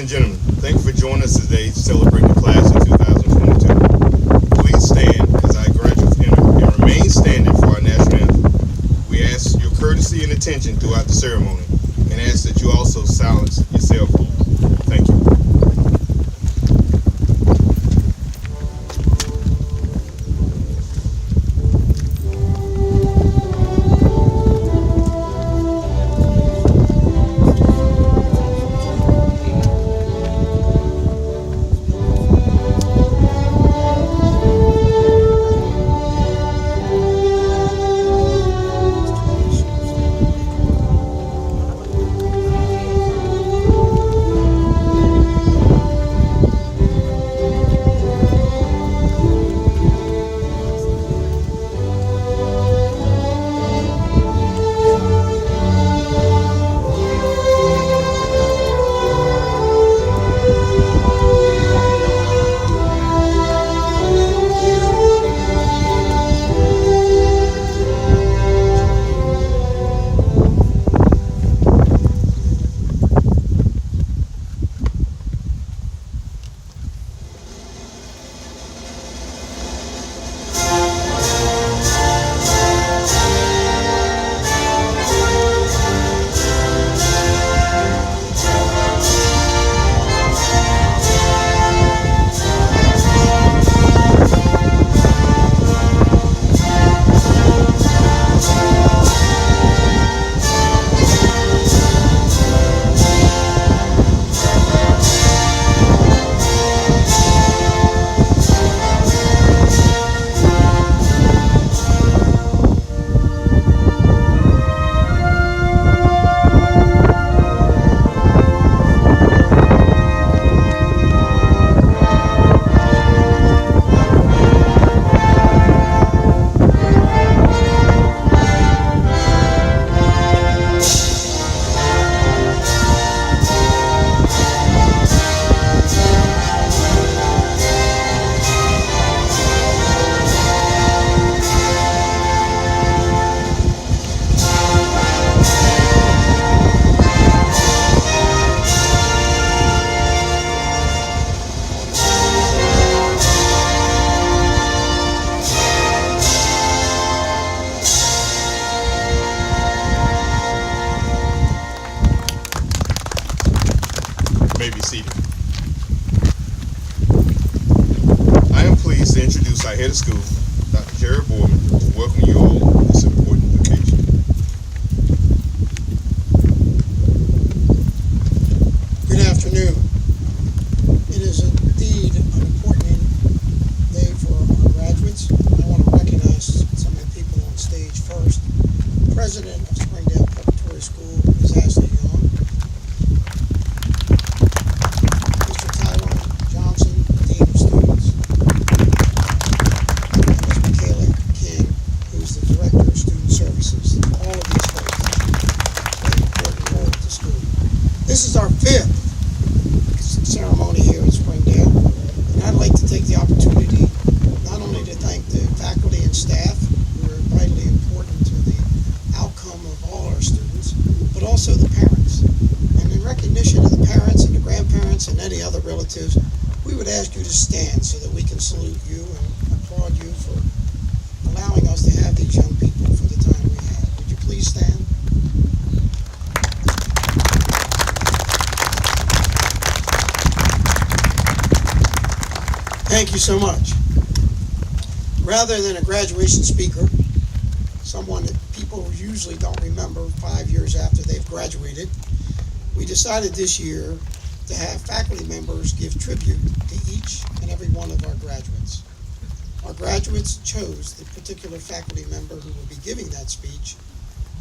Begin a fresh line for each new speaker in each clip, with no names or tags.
and gentlemen, thank you for joining us today to celebrate the class of 2022. Please stand as I graduates enter and remain standing for our national anthem. We ask your courtesy and attention throughout the ceremony and ask that you also silence your cell phones. Thank you. May be seated. I am pleased to introduce our head of school, Dr. Jared Boardman, to welcome you all on this important occasion.
Good afternoon. It is indeed an important day for our graduates. I want to recognize some of the people on stage first. President of Springdale Preparatory School is Ashley Young. Dean of Students, and Ms. Michaela King, who's the Director of Student Services. All of these folks play an important role at the school. This is our 5th ceremony here at Springdale, and I'd like to take the opportunity not only to thank the faculty and staff who are vitally important to the outcome of all our students, but also the parents. And in recognition of the parents and the grandparents and any other relatives, we would ask you to stand so that we can salute you and applaud you for allowing us to have these young people for the time we have. Would you please stand? Thank you so much. Rather than a graduation speaker, someone that people usually don't remember 5 years after they've graduated, we decided this year to have faculty members give tribute to each and every one of our graduates. Our graduates chose the particular faculty member who will be giving that speech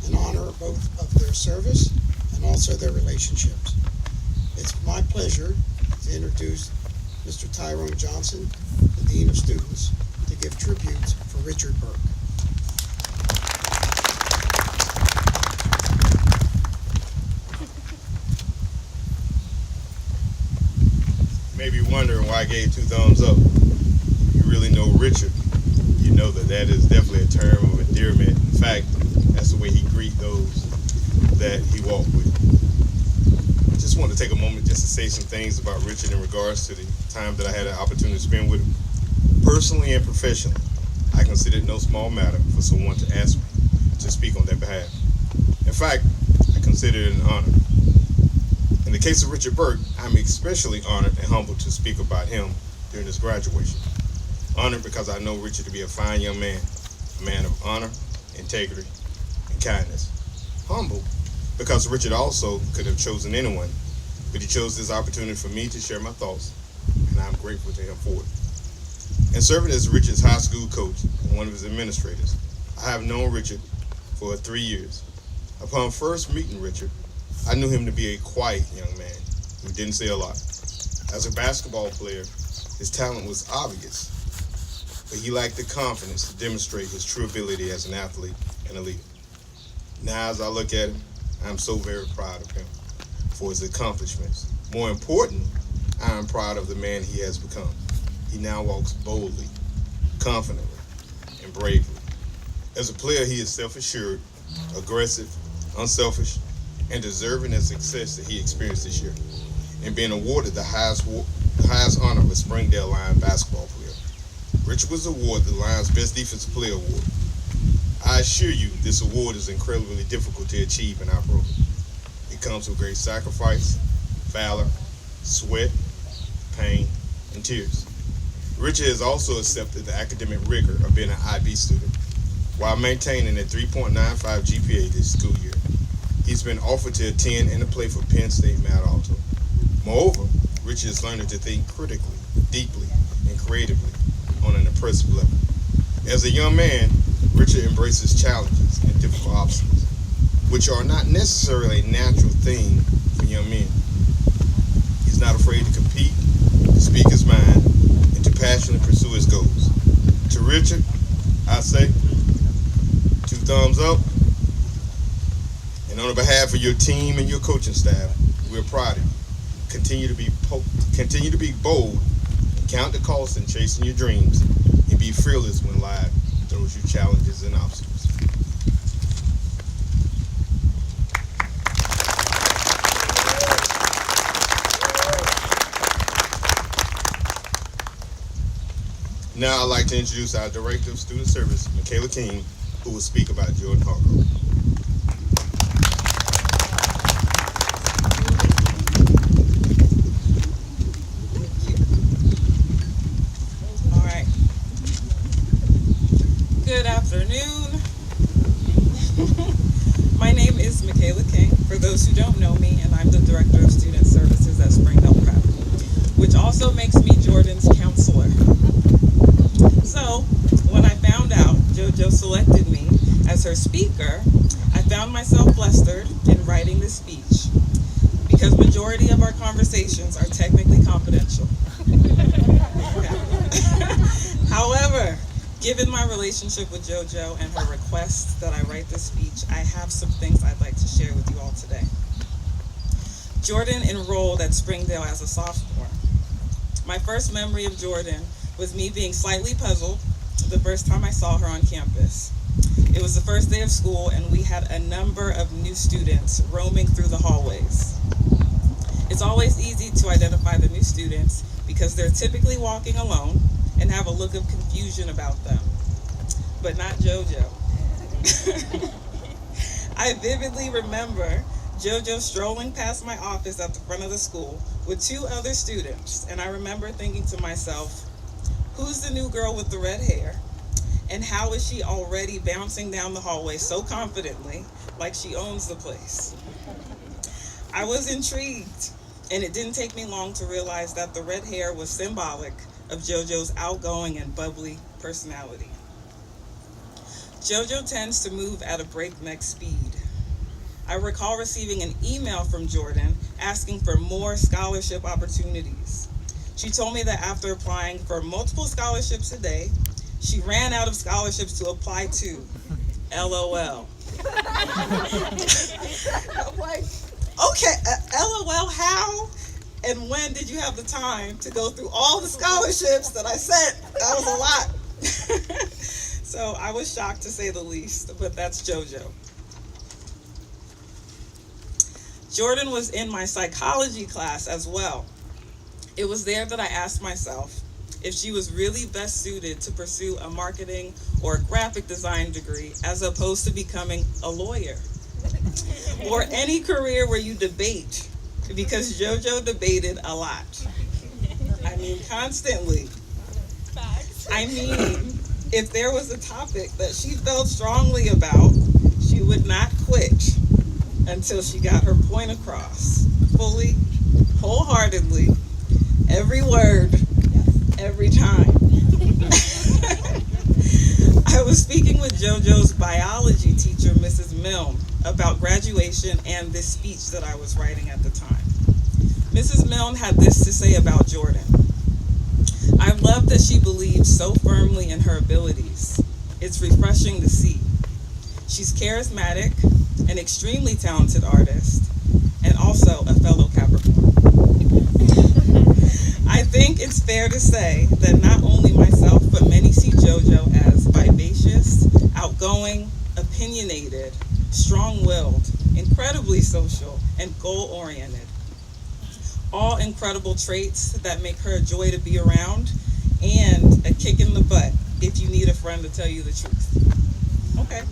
in honor both of their service and also their relationships. It's my pleasure to introduce Mr. Tyrone Johnson, the Dean of Students, to give tribute for Richard Burke.
You may be wondering why I gave 2 thumbs up. If you really know Richard, you know that is definitely a term of endearment. In fact, that's the way he greets those that he walked with. just want to take a moment just to say some things about Richard in regards to the time that I had an opportunity to spend with him. Personally and professionally, I consider it no small matter for someone to ask me to speak on their behalf. In fact, I consider it an honor. In the case of Richard Burke, I'm especially honored and humbled to speak about him during his graduation. Honored because I know Richard to be a fine young man, a man of honor, integrity, and kindness. Humbled because Richard also could have chosen anyone, but he chose this opportunity for me to share my thoughts, and I'm grateful to him for it. And serving as Richard's high school coach and one of his administrators, I have known Richard for 3 years. Upon first meeting Richard, I knew him to be a quiet young man who didn't say a lot. As a basketball player, his talent was obvious, but he lacked the confidence to demonstrate his true ability as an athlete and a leader. Now, as I look at him, I'm so very proud of him for his accomplishments. More important, I am proud of the man he has become. He now walks boldly, confidently, and bravely. As a player, he is self-assured, aggressive, unselfish, and deserving of success that he experienced this year, and being awarded the highest honor of a Springdale Lion basketball player. Richard was awarded the Lions Best Defensive Player Award. I assure you, this award is incredibly difficult to achieve in our program. It comes with great sacrifice, valor, sweat, pain, and tears. Richard has also accepted the academic rigor of being an IB student while maintaining a 3.95 GPA this school year. He's been offered to attend and to play for Penn State Mad Alto. Moreover, Richard is learning to think critically, deeply, and creatively on an impressive level. As a young man, Richard embraces challenges and difficult obstacles, which are not necessarily a natural thing for young men. He's not afraid to compete, to speak his mind, and to passionately pursue his goals. To Richard, I say, 2 thumbs up. And on behalf of your team and your coaching staff, we're proud of you. Continue to be bold, count the cost in chasing your dreams, and be fearless when life throws you challenges and obstacles. Now I'd like to introduce our Director of Student Service, Michaela King, who will speak about Jordan Hargrove.
All right. Good afternoon. My name is Michaela King, for those who don't know me, and I'm the Director of Student Services at Springdale Prep, which also makes me Jordan's counselor. So, when I found out JoJo selected me as her speaker, I found myself flustered in writing this speech because majority of our conversations are technically confidential. However, given my relationship with JoJo and her request that I write this speech, I have some things I'd like to share with you all today. Jordan enrolled at Springdale as a sophomore. My first memory of Jordan was me being slightly puzzled the first time I saw her on campus. It was the first day of school, and we had a number of new students roaming through the hallways. It's always easy to identify the new students because they're typically walking alone and have a look of confusion about them, but not JoJo. I vividly remember JoJo strolling past my office at the front of the school with 2 other students, and I remember thinking to myself, who's the new girl with the red hair? And how is she already bouncing down the hallway so confidently, like she owns the place? I was intrigued, and it didn't take me long to realize that the red hair was symbolic of JoJo's outgoing and bubbly personality. JoJo tends to move at a breakneck speed. I recall receiving an email from Jordan asking for more scholarship opportunities. She told me that after applying for multiple scholarships a day, she ran out of scholarships to apply to. LOL. I'm like, okay, LOL, how? And when did you have the time to go through all the scholarships that I sent? That was a lot. So I was shocked to say the least, but that's JoJo. Jordan was in my psychology class as well. It was there that I asked myself if she was really best suited to pursue a marketing or graphic design degree as opposed to becoming a lawyer or any career where you debate, because JoJo debated a lot. I mean, constantly. I mean, if there was a topic that she felt strongly about, she would not quit until she got her point across, fully, wholeheartedly, every word, every time. I was speaking with JoJo's biology teacher, Mrs. Milne, about graduation and this speech that I was writing at the time. Mrs. Milne had this to say about Jordan. I love that she believes so firmly in her abilities. It's refreshing to see. She's charismatic, an extremely talented artist, and also a fellow Capricorn. I think it's fair to say that not only myself, but many see JoJo as vivacious, outgoing, opinionated, strong-willed, incredibly social, and goal-oriented. All incredible traits that make her a joy to be around and a kick in the butt if you need a friend to tell you the truth. Okay.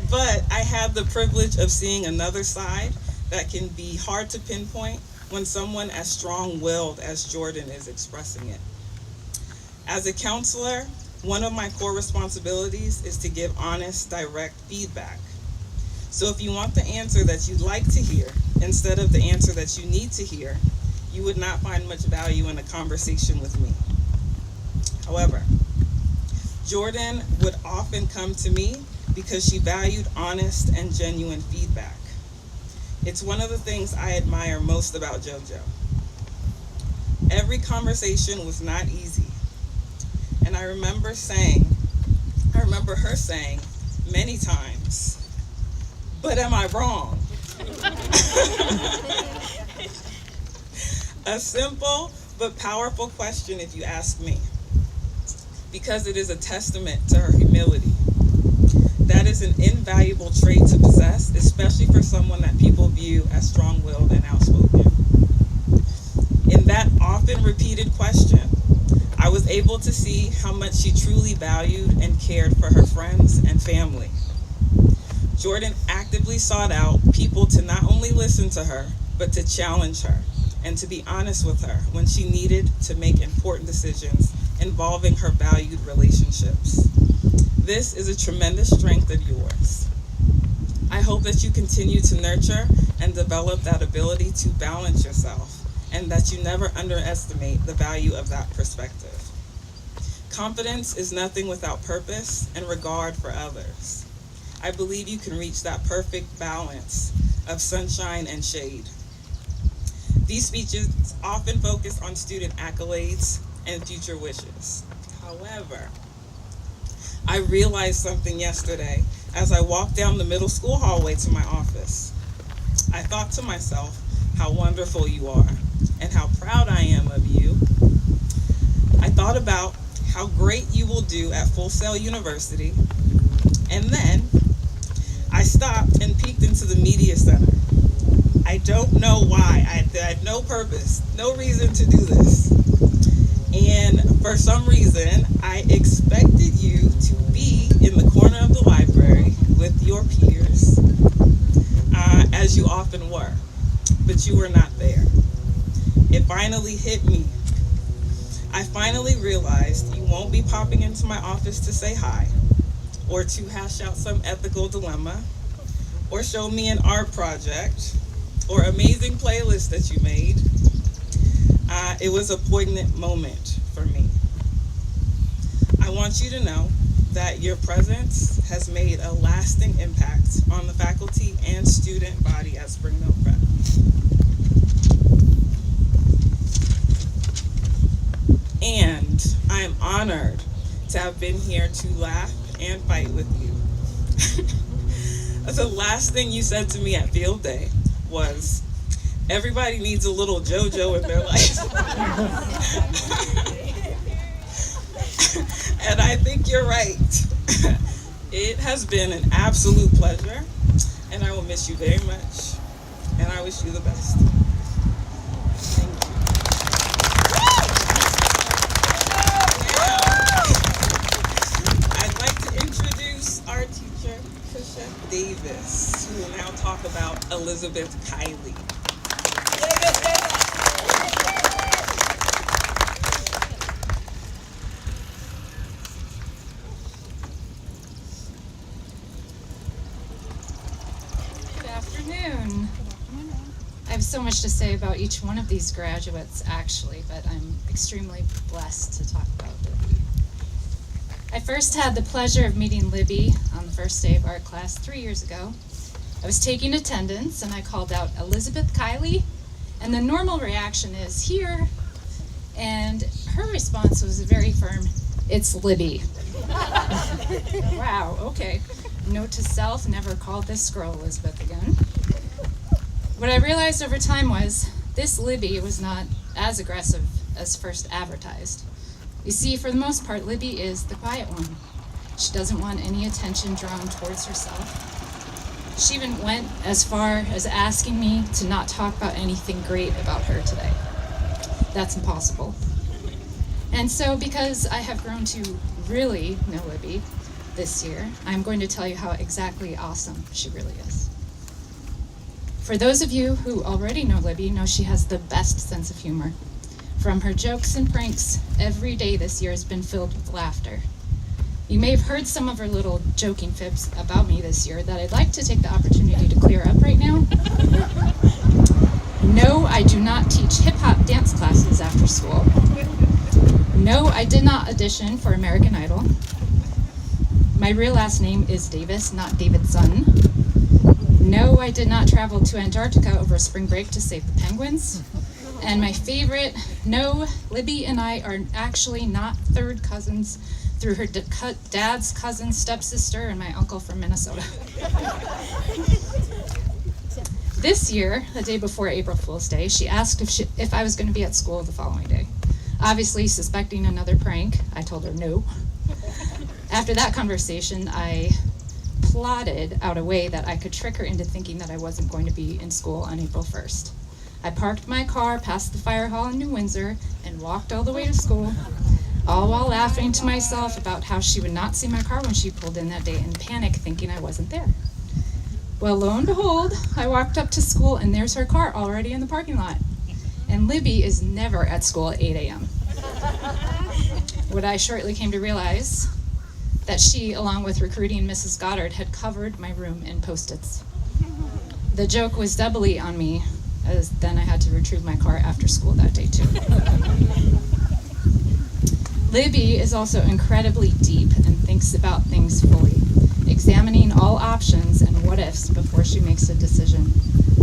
But I have the privilege of seeing another side that can be hard to pinpoint when someone as strong-willed as Jordan is expressing it. As a counselor, one of my core responsibilities is to give honest, direct feedback. So if you want the answer that you'd like to hear instead of the answer that you need to hear, you would not find much value in a conversation with me. However, Jordan would often come to me because she valued honest and genuine feedback. It's one of the things I admire most about JoJo. Every conversation was not easy. And I remember her saying many times, "But am I wrong?" A simple but powerful question if you ask me, because it is a testament to her humility. That is an invaluable trait to possess, especially for someone that people view as strong-willed and outspoken. In that often repeated question, I was able to see how much she truly valued and cared for her friends and family. Jordan actively sought out people to not only listen to her, but to challenge her and to be honest with her when she needed to make important decisions involving her valued relationships. This is a tremendous strength of yours. I hope that you continue to nurture and develop that ability to balance yourself, and that you never underestimate the value of that perspective. Confidence is nothing without purpose and regard for others. I believe you can reach that perfect balance of sunshine and shade. These speeches often focus on student accolades and future wishes. However, I realized something yesterday as I walked down the middle school hallway to my office. I thought to myself how wonderful you are and how proud I am of you. I thought about how great you will do at Full Sail University, and then I stopped and peeked into the media center. I don't know why. I had no purpose, no reason to do this. And for some reason, I expected you to be in the corner of the library with your peers, as you often were, but you were not there. It finally hit me. I finally realized you won't be popping into my office to say hi, or to hash out some ethical dilemma, or show me an art project, or amazing playlist that you made. It was a poignant moment for me. I want you to know that your presence has made a lasting impact on the faculty and student body at Springdale Prep. And I am honored to have been here to laugh and fight with you. The last thing you said to me at field day was, "Everybody needs a little JoJo in their life." And I think you're right. It has been an absolute pleasure, and I will miss you very much. and I wish you the best. Thank you. Now, I'd like to introduce our teacher, Trisha Davis, who will now talk about Elizabeth Kiley.
Good afternoon. I have so much to say about each one of these graduates, actually, but I'm extremely blessed to talk about Libby. I first had the pleasure of meeting Libby on the first day of art class 3 years ago. I was taking attendance and I called out Elizabeth Kiley, and the normal reaction is here, and her response was very firm, "It's Libby." Wow, okay. Note to self, never call this girl Elizabeth again. What I realized over time was this Libby was not as aggressive as first advertised. You see, for the most part, Libby is the quiet one. She doesn't want any attention drawn towards herself. She even went as far as asking me to not talk about anything great about her today. That's impossible. And so, because I have grown to really know Libby this year, I'm going to tell you how exactly awesome she really is. For those of you who already know Libby, know she has the best sense of humor. From her jokes and pranks, every day this year has been filled with laughter. You may have heard some of her little joking fibs about me this year that I'd like to take the opportunity to clear up right now. No, I do not teach hip-hop dance classes after school. No, I did not audition for American Idol. My real last name is Davis, not Davidson. No, I did not travel to Antarctica over spring break to save the penguins. And my favorite, no, Libby and I are actually not third cousins through her dad's cousin, stepsister, and my uncle from Minnesota. This year, the day before April Fool's Day, she asked if I was going to be at school the following day. Obviously, suspecting another prank, I told her no. After that conversation, I plotted out a way that I could trick her into thinking that I wasn't going to be in school on April 1st. I parked my car past the fire hall in New Windsor and walked all the way to school, all while laughing to myself about how she would not see my car when she pulled in that day and panic thinking I wasn't there. Well, lo and behold, I walked up to school and there's her car already in the parking lot. And Libby is never at school at 8 a.m. What I shortly came to realize, that she, along with recruiting Mrs. Goddard, had covered my room in Post-its. The joke was doubly on me, as then I had to retrieve my car after school that day too. Libby is also incredibly deep and thinks about things fully, examining all options and what-ifs before she makes a decision.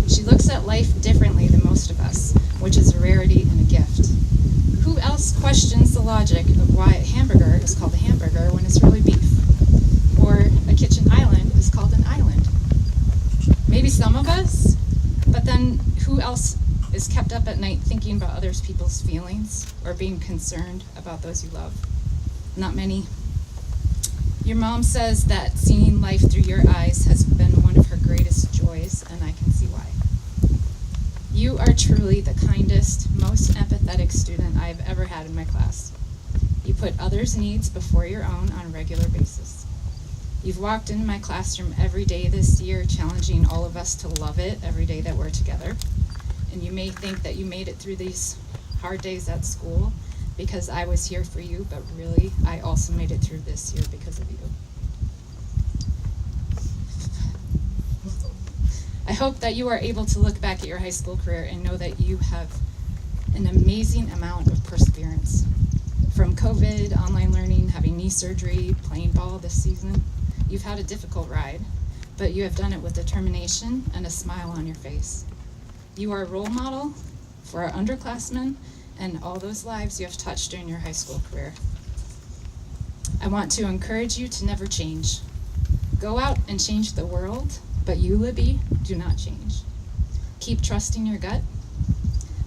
She looks at life differently than most of us, which is a rarity and a gift. Who else questions the logic of why a hamburger is called a hamburger when it's really beef? Or a kitchen island is called an island? Maybe some of us, but then who else is kept up at night thinking about other people's feelings or being concerned about those you love? Not many. Your mom says that seeing life through your eyes has been one of her greatest joys, and I can see why. You are truly the kindest, most empathetic student I have ever had in my class. You put others' needs before your own on a regular basis. You've walked into my classroom every day this year, challenging all of us to love it every day that we're together. And you may think that you made it through these hard days at school because I was here for you, but really, I also made it through this year because of you. I hope that you are able to look back at your high school career and know that you have an amazing amount of perseverance. From COVID, online learning, having knee surgery, playing ball this season, you've had a difficult ride, but you have done it with determination and a smile on your face. You are a role model for our underclassmen and all those lives you have touched during your high school career. I want to encourage you to never change. Go out and change the world, but you, Libby, do not change. Keep trusting your gut.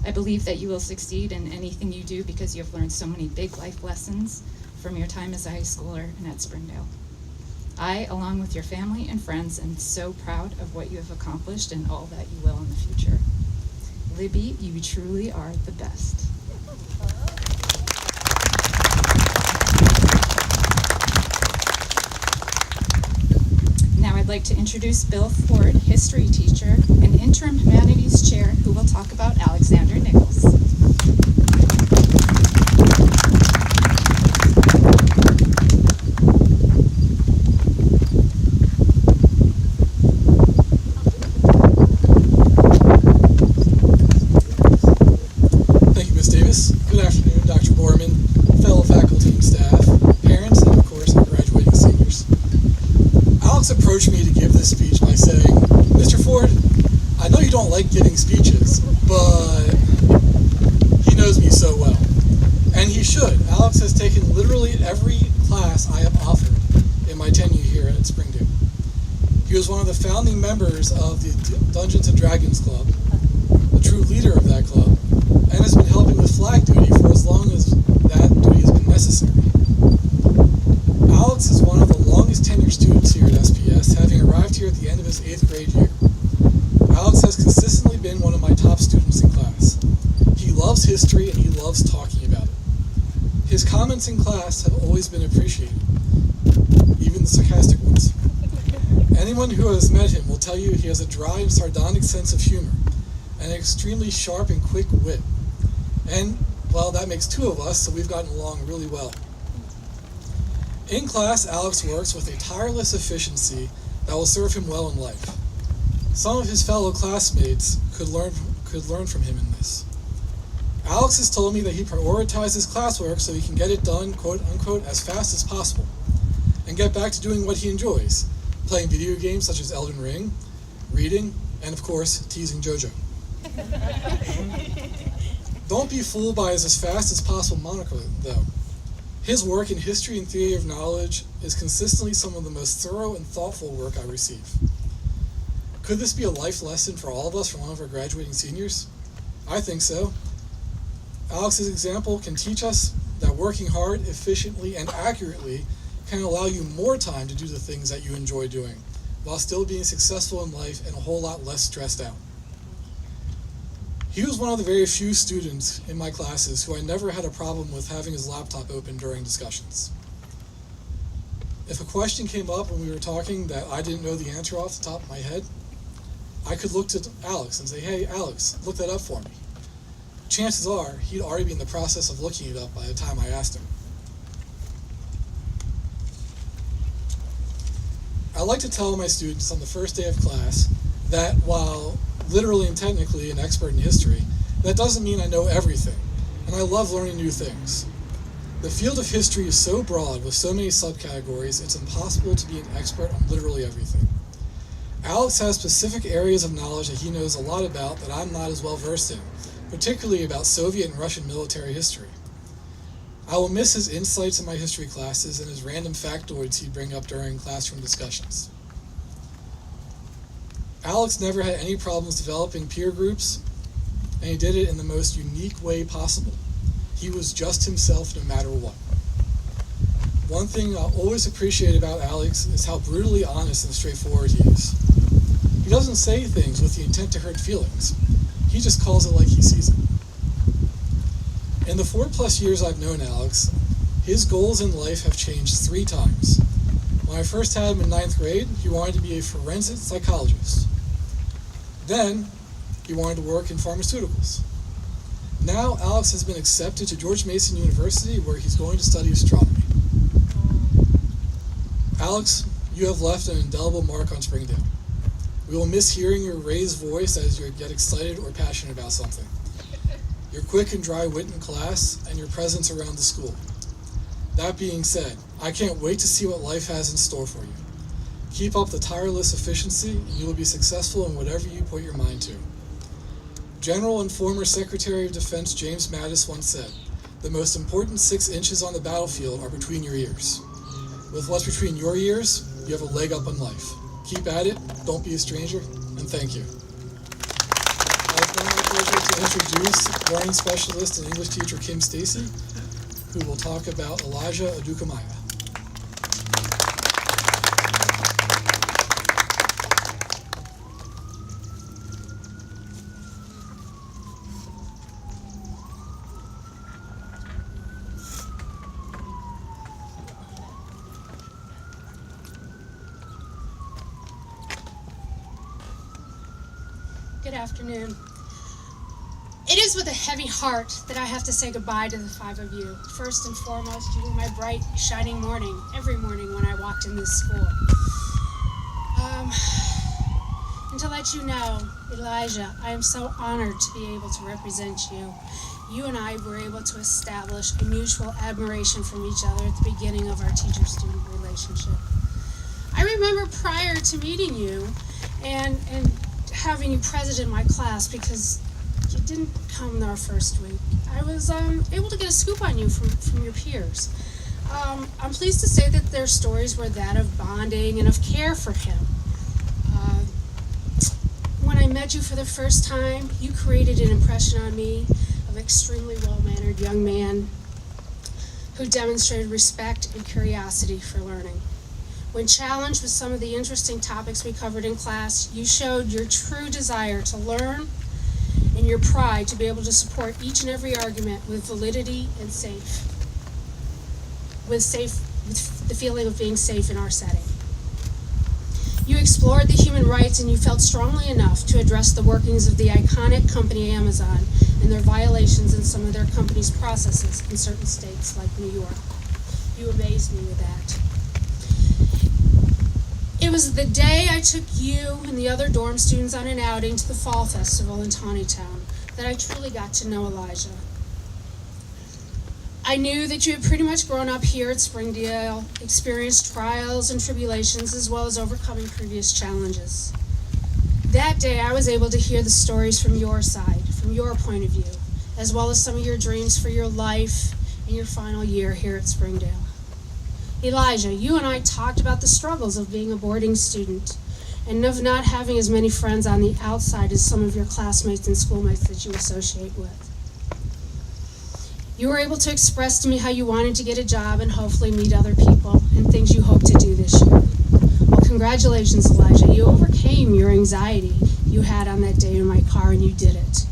I believe that you will succeed in anything you do because you have learned so many big life lessons from your time as a high schooler and at Springdale. I, along with your family and friends, am so proud of what you have accomplished and all that you will in the future. Libby, you truly are the best. Now I'd like to introduce Bill Ford, history teacher and interim humanities chair, who will talk about Alexander Nichols.
Thank you, Ms. Davis. Good afternoon, Dr. Borman, fellow faculty and staff, parents, and of course, our graduating seniors. Alex approached me to give this speech by saying, Mr. Ford, I know you don't like giving speeches, but he knows me so well. And he should. Alex has taken literally every class I have offered in my tenure here at Springdale. He was one of the founding members of the Dungeons and Dragons Club, the true leader of that club, and has been helping with flag duty for as long as that duty has been necessary. Alex is one of the longest tenured students here at SPS, having arrived here at the end of his 8th grade year. Alex has consistently been one of my top students in class. He loves history and he loves talking about it. His comments in class have always been appreciated, even the sarcastic ones. Anyone who has met him will tell you he has a dry and sardonic sense of humor, and an extremely sharp and quick wit. And, well, that makes two of us, so we've gotten along really well. In class, Alex works with a tireless efficiency that will serve him well in life. Some of his fellow classmates could learn from him in this. Alex has told me that he prioritizes classwork so he can get it done, quote unquote, as fast as possible, and get back to doing what he enjoys, playing video games such as Elden Ring, reading, and of course, teasing JoJo. Don't be fooled by his as fast as possible moniker, though. His work in history and theory of knowledge is consistently some of the most thorough and thoughtful work I receive. Could this be a life lesson for all of us from one of our graduating seniors? I think so. Alex's example can teach us that working hard, efficiently, and accurately can allow you more time to do the things that you enjoy doing, while still being successful in life and a whole lot less stressed out. He was one of the very few students in my classes who I never had a problem with having his laptop open during discussions. If a question came up when we were talking that I didn't know the answer off the top of my head, I could look to Alex and say, hey, Alex, look that up for me. Chances are he'd already be in the process of looking it up by the time I asked him. I like to tell my students on the first day of class that while literally and technically an expert in history, that doesn't mean I know everything, and I love learning new things. The field of history is so broad with so many subcategories, it's impossible to be an expert on literally everything. Alex has specific areas of knowledge that he knows a lot about that I'm not as well versed in, particularly about Soviet and Russian military history. I will miss his insights in my history classes and his random factoids he'd bring up during classroom discussions. Alex never had any problems developing peer groups, and he did it in the most unique way possible. He was just himself no matter what. One thing I'll always appreciate about Alex is how brutally honest and straightforward he is. He doesn't say things with the intent to hurt feelings. He just calls it like he sees it. In the 4+ years I've known Alex, his goals in life have changed 3 times. When I first had him in 9th grade, he wanted to be a forensic psychologist. Then, he wanted to work in pharmaceuticals. Now, Alex has been accepted to George Mason University, where he's going to study astronomy. Alex, you have left an indelible mark on Springdale. We will miss hearing your raised voice as you get excited or passionate about something, your quick and dry wit in class, and your presence around the school. That being said, I can't wait to see what life has in store for you. Keep up the tireless efficiency, and you will be successful in whatever you put your mind to. General and former Secretary of Defense James Mattis once said, "The most important 6 inches on the battlefield are between your ears." With what's between your ears, you have a leg up on life. Keep at it, don't be a stranger, and thank you. It's now my pleasure to introduce learning specialist and English teacher Kim Stacy, who will talk about Elijah Adukamaya.
Good afternoon. It is with a heavy heart that I have to say goodbye to the five of you. First and foremost, you were my bright, shining morning, every morning when I walked in this school. And to let you know, Elijah, I am so honored to be able to represent you. You and I were able to establish a mutual admiration from each other at the beginning of our teacher-student relationship. I remember prior to meeting you and having you present in my class, because you didn't come our first week, I was able to get a scoop on you from your peers. I'm pleased to say that their stories were that of bonding and of care for him. When I met you for the first time, you created an impression on me of an extremely well-mannered young man who demonstrated respect and curiosity for learning. When challenged with some of the interesting topics we covered in class, you showed your true desire to learn and your pride to be able to support each and every argument with validity and with the feeling of being safe in our setting. You explored the human rights, and you felt strongly enough to address the workings of the iconic company Amazon and their violations in some of their company's processes in certain states like New York. You amazed me with that. It was the day I took you and the other dorm students on an outing to the Fall Festival in Tawnytown that I truly got to know Elijah. I knew that you had pretty much grown up here at Springdale, experienced trials and tribulations, as well as overcoming previous challenges. That day, I was able to hear the stories from your side, from your point of view, as well as some of your dreams for your life and your final year here at Springdale. Elijah, you and I talked about the struggles of being a boarding student and of not having as many friends on the outside as some of your classmates and schoolmates that you associate with. You were able to express to me how you wanted to get a job and hopefully meet other people and things you hope to do this year. Well, congratulations, Elijah. You overcame your anxiety you had on that day in my car, and you did it.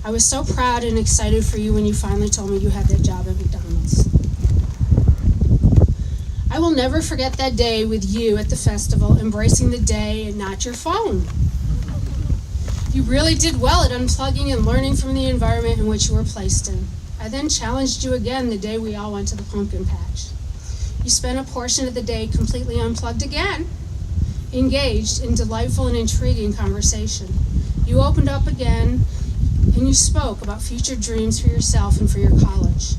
I was so proud and excited for you when you finally told me you had that job at McDonald's. I will never forget that day with you at the festival, embracing the day and not your phone. You really did well at unplugging and learning from the environment in which you were placed in. I then challenged you again the day we all went to the pumpkin patch. You spent a portion of the day completely unplugged again, engaged in delightful and intriguing conversation. You opened up again, and you spoke about future dreams for yourself and for your college.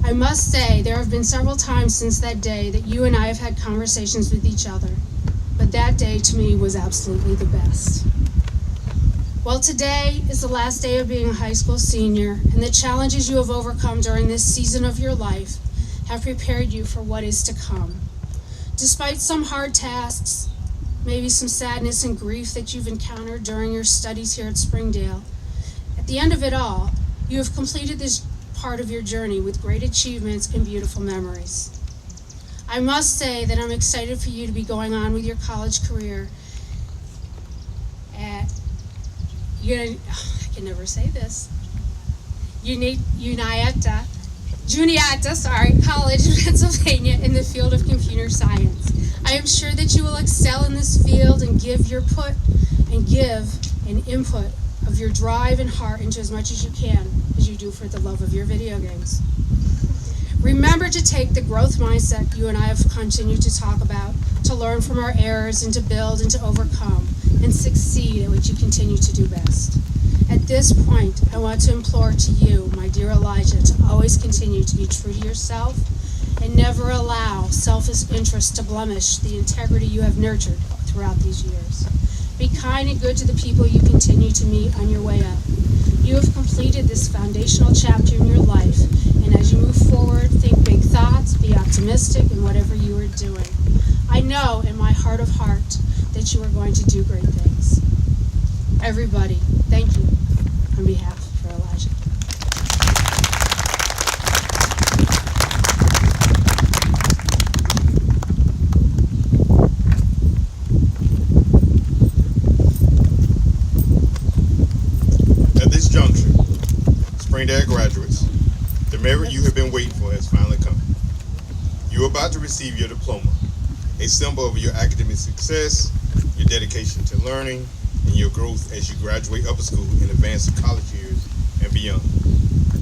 I must say, there have been several times since that day that you and I have had conversations with each other, but that day to me was absolutely the best. Well, today is the last day of being a high school senior, and the challenges you have overcome during this season of your life have prepared you for what is to come. Despite some hard tasks, maybe some sadness and grief that you've encountered during your studies here at Springdale, at the end of it all, you have completed this part of your journey with great achievements and beautiful memories. I must say that I'm excited for you to be going on with your college career at I can never say this. Juniata College in Pennsylvania in the field of computer science. I am sure that you will excel in this field and give an input of your drive and heart into as much as you can, as you do for the love of your video games. Remember to take the growth mindset you and I have continued to talk about, to learn from our errors and to build and to overcome and succeed at what you continue to do best. At this point, I want to implore to you, my dear Elijah, to always continue to be true to yourself and never allow selfish interest to blemish the integrity you have nurtured throughout these years. Be kind and good to the people you continue to meet on your way up. You have completed this foundational chapter in your life, and as you move forward, think big thoughts, be optimistic in whatever you are doing. I know in my heart of heart that you are going to do great things. Everybody, thank you on behalf of Elijah.
At this juncture, Springdale graduates, the merit you have been waiting for has finally come. You are about to receive your diploma, a symbol of your academic success, your dedication to learning, and and your growth as you graduate upper school and advance to college years and beyond.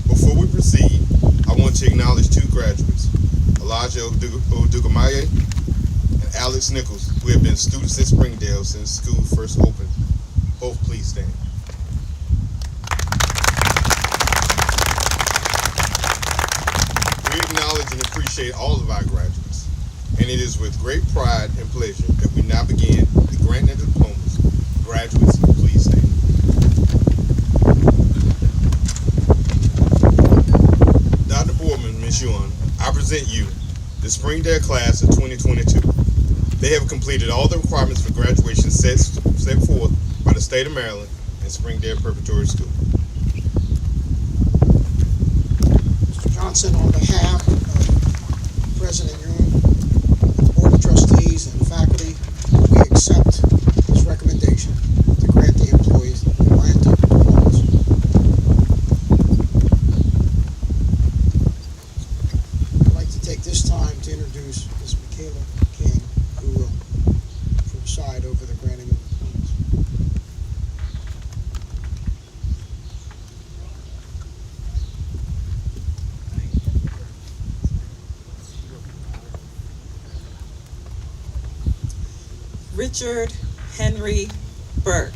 Before we proceed, I want to acknowledge two graduates, Elijah Odugamaye and Alex Nichols, who have been students at Springdale since school first opened. Both please stand. We acknowledge and appreciate all of our graduates, and it is with great pride and pleasure that we now begin the granting of diplomas. Graduates, please stand. Dr. Boardman, Ms. Yuan, I present you the Springdale class of 2022. They have completed all the requirements for graduation set forth by the state of Maryland and Springdale Preparatory School.
Mr. Johnson, on behalf of President Yoon, the Board of Trustees, and faculty, we accept this recommendation to grant the employees the grant of diplomas. I'd like to take this time to introduce Ms. Michaela King, who will preside over the granting of diplomas.
Richard Henry Burke.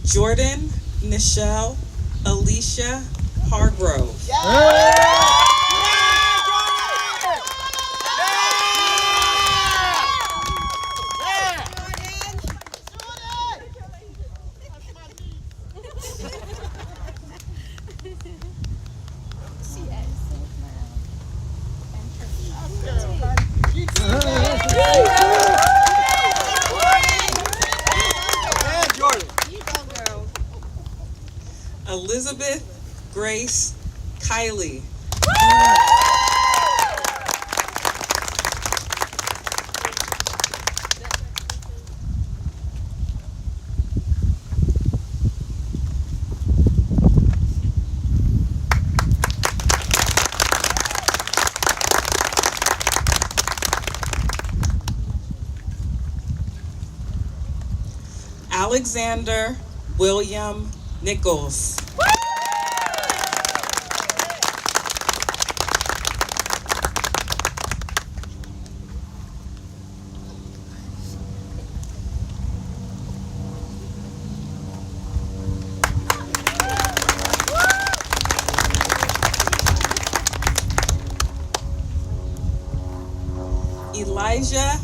Jordan Nichelle Alicia Hargrove. Elizabeth Grace Kiley. Alexander William Nichols. Elijah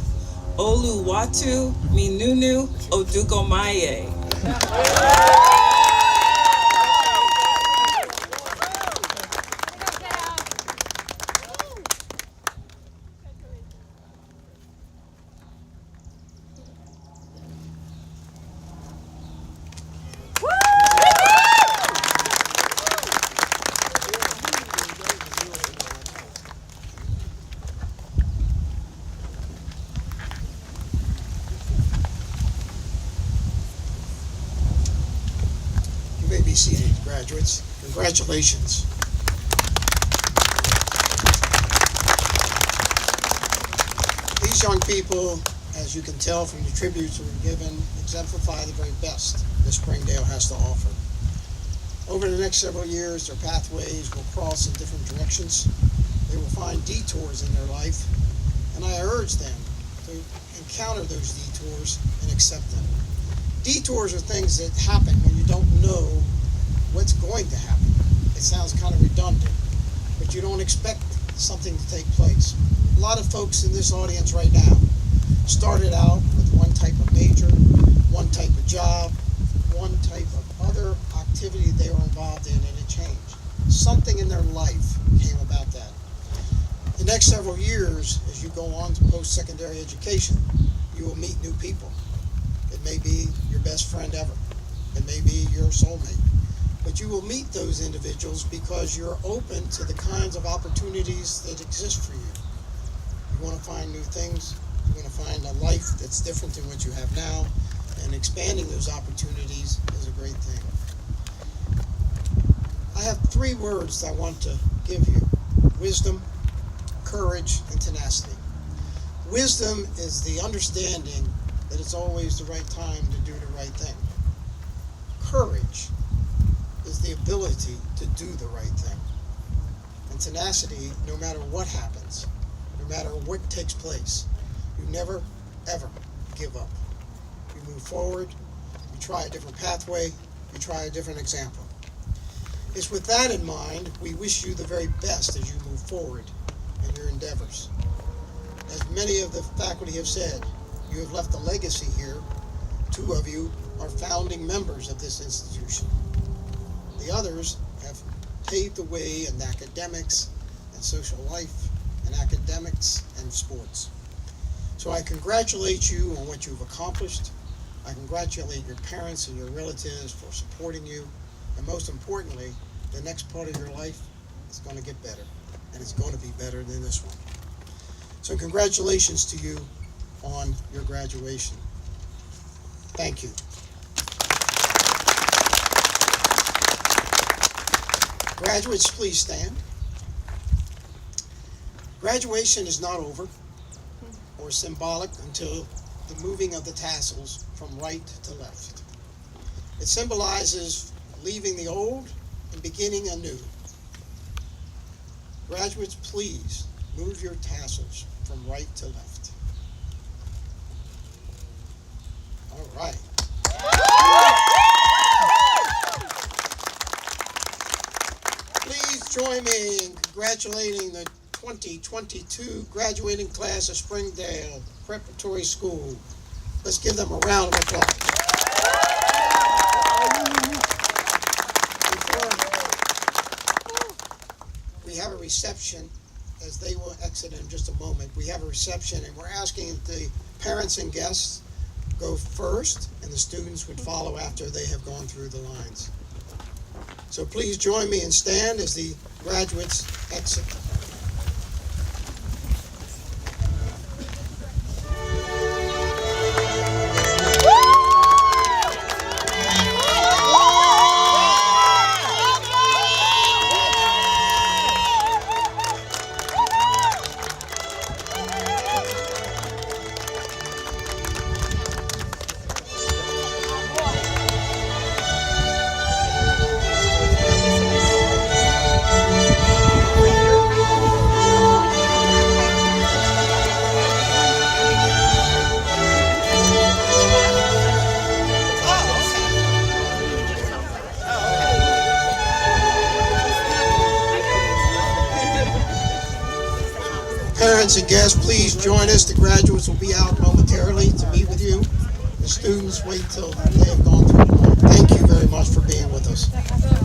Oluwatu Minunu Odukomaye.
You may be seated, graduates. Congratulations. These young people, as you can tell from the tributes that were given, exemplify the very best that Springdale has to offer. Over the next several years, their pathways will cross in different directions. They will find detours in their life, and I urge them to encounter those detours and accept them. Detours are things that happen when you don't know what's going to happen. It sounds kind of redundant, but you don't expect something to take place. A lot of folks in this audience right now started out with one type of major, one type of job, one type of other activity they were involved in, and it changed. Something in their life came about that. The next several years, as you go on to post-secondary education, you will meet new people. It may be your best friend ever. It may be your soulmate. But you will meet those individuals because you're open to the kinds of opportunities that exist for you. You want to find new things. You want to find a life that's different than what you have now. And expanding those opportunities is a great thing. I have 3 words that I want to give you: wisdom, courage, and tenacity. Wisdom is the understanding that it's always the right time to do the right thing. Courage is the ability to do the right thing. And tenacity, no matter what happens, no matter what takes place, you never, ever give up. You move forward, you try a different pathway, you try a different example. It's with that in mind, we wish you the very best as you move forward in your endeavors. As many of the faculty have said, you have left a legacy here. 2 of you are founding members of this institution. The others have paved the way in academics and social life and academics and sports. So I congratulate you on what you've accomplished. I congratulate your parents and your relatives for supporting you. And most importantly, the next part of your life is going to get better. And it's going to be better than this one. So congratulations to you on your graduation. Thank you. Graduates, please stand. Graduation is not over or symbolic until the moving of the tassels from right to left. It symbolizes leaving the old and beginning anew. Graduates, please move your tassels from right to left. All right. Please join me in congratulating the 2022 graduating class of Springdale Preparatory School. Let's give them a round of applause. We have a reception, as they will exit in just a moment. We have a reception, and we're asking that the parents and guests go first, and the students would follow after they have gone through the lines. So please join me and stand as the graduates exit. Parents and guests, please join us. The graduates will be out momentarily to meet with you. The students wait till they have gone through the line. Thank you very much for being with us.